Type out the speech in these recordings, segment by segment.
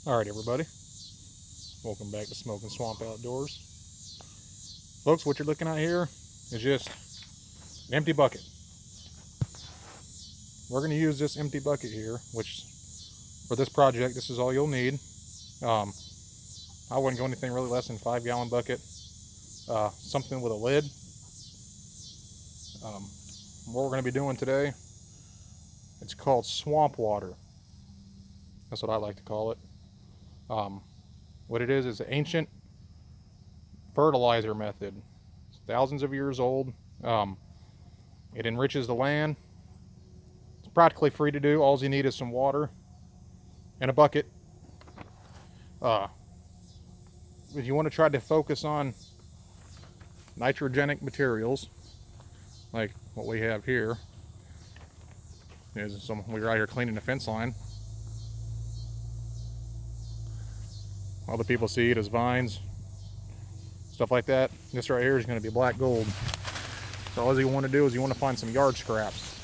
Alright everybody, welcome back to Smoking Swamp Outdoors. Folks, what you're looking at here is just an empty bucket. We're going to use this empty bucket here, which for this project, this is all you'll need. I wouldn't go anything really less than 5-gallon bucket. Something with a lid. What we're going to be doing today, it's called swamp water. That's what I like to call it. What it is an ancient fertilizer method. It's thousands of years old. It enriches the land. It's practically free to do. All you need is some water and a bucket. If you want to try to focus on nitrogenic materials, like what we have here, we're out here cleaning the fence line. Other people see it as vines, stuff like that. This right here is going to be black gold. So all you want to do is you want to find some yard scraps.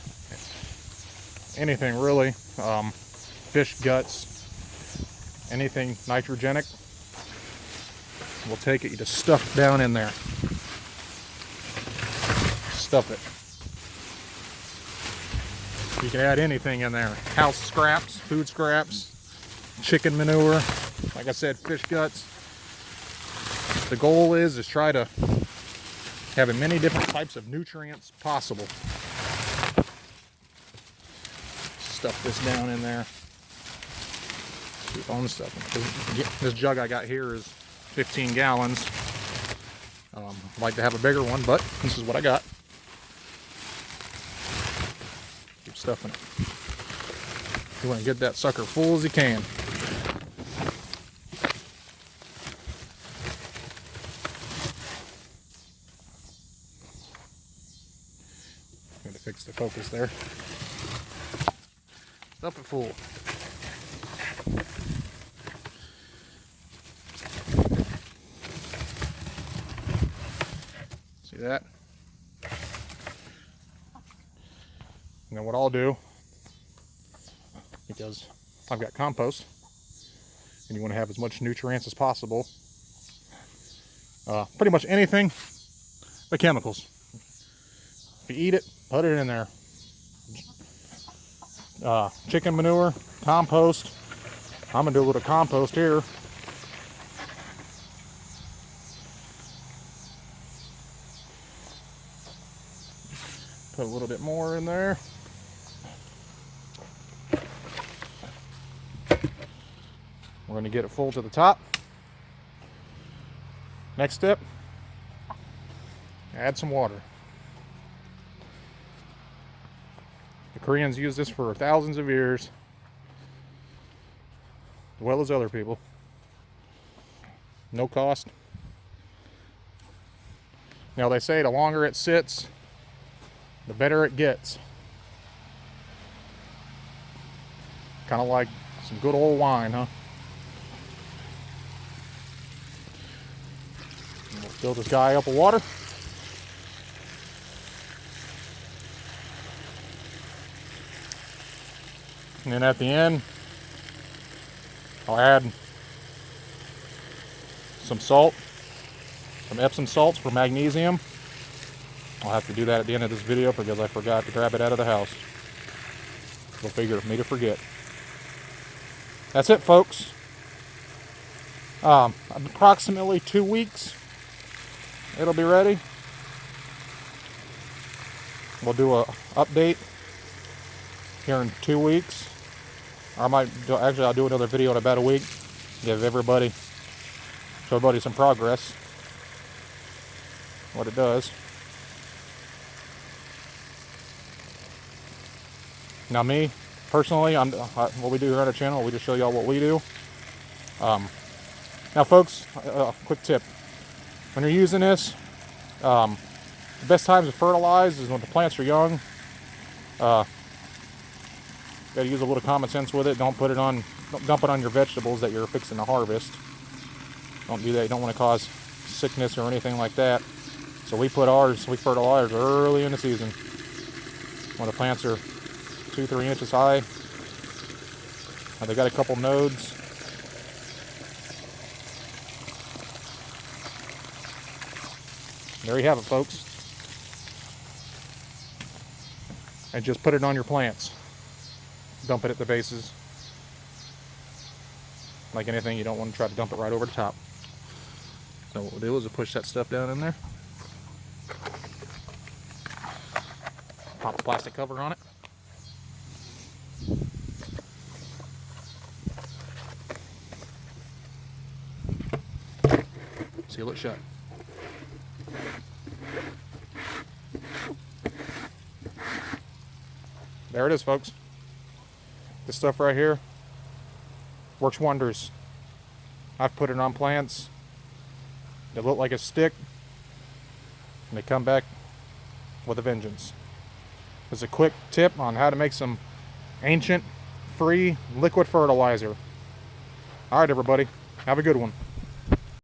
Anything really. Fish guts, anything nitrogenic. We'll take it, you just stuff it down in there. Stuff it. You can add anything in there. House scraps, food scraps, chicken manure, like I said, fish guts. The goal is try to have as many different types of nutrients possible. Stuff this down in there. Keep on stuffing. This jug I got here is 15 gallons. I'd like to have a bigger one, but this is what I got. Keep stuffing it. You want to get that sucker full as you can. I'm going to fix the focus there. Stuff it full. See that? And then what I'll do, because I've got compost, and you want to have as much nutrients as possible, pretty much anything but chemicals. If you eat it, put it in there. Chicken manure, compost. I'm gonna do a little compost here. Put a little bit more in there. We're gonna get it full to the top. Next step, add some water. The Koreans use this for thousands of years, as well as other people. No cost. Now they say the longer it sits, the better it gets. Kind of like some good old wine, huh? And we'll fill this guy up with water. And then at the end, I'll add some salt, some Epsom salts for magnesium. I'll have to do that at the end of this video because I forgot to grab it out of the house. Go figure, me to forget. That's it, folks. Approximately 2 weeks, it'll be ready. We'll do a update here in 2 weeks. I might do, actually I'll do another video in about a week. Give everybody, show everybody some progress. What it does. Now me, personally, what we do here on our channel, we just show y'all what we do. Now folks, quick tip. When you're using this, the best times to fertilize is when the plants are young. Got to use a little common sense with it. Don't dump it on your vegetables that you're fixing to harvest. Don't do that. You don't want to cause sickness or anything like that. So we fertilize early in the season when the plants are 2-3 inches high. They got a couple nodes. There you have it, folks. And just put it on your plants. Dump it at the bases. Like anything, you don't want to try to dump it right over the top. So what we'll do is we'll push that stuff down in there. Pop the plastic cover on it. Seal it shut. There it is, folks. This stuff right here works wonders. I've put it on plants. They look like a stick, and they come back with a vengeance. It's a quick tip on how to make some ancient, free liquid fertilizer. All right, everybody. Have a good one.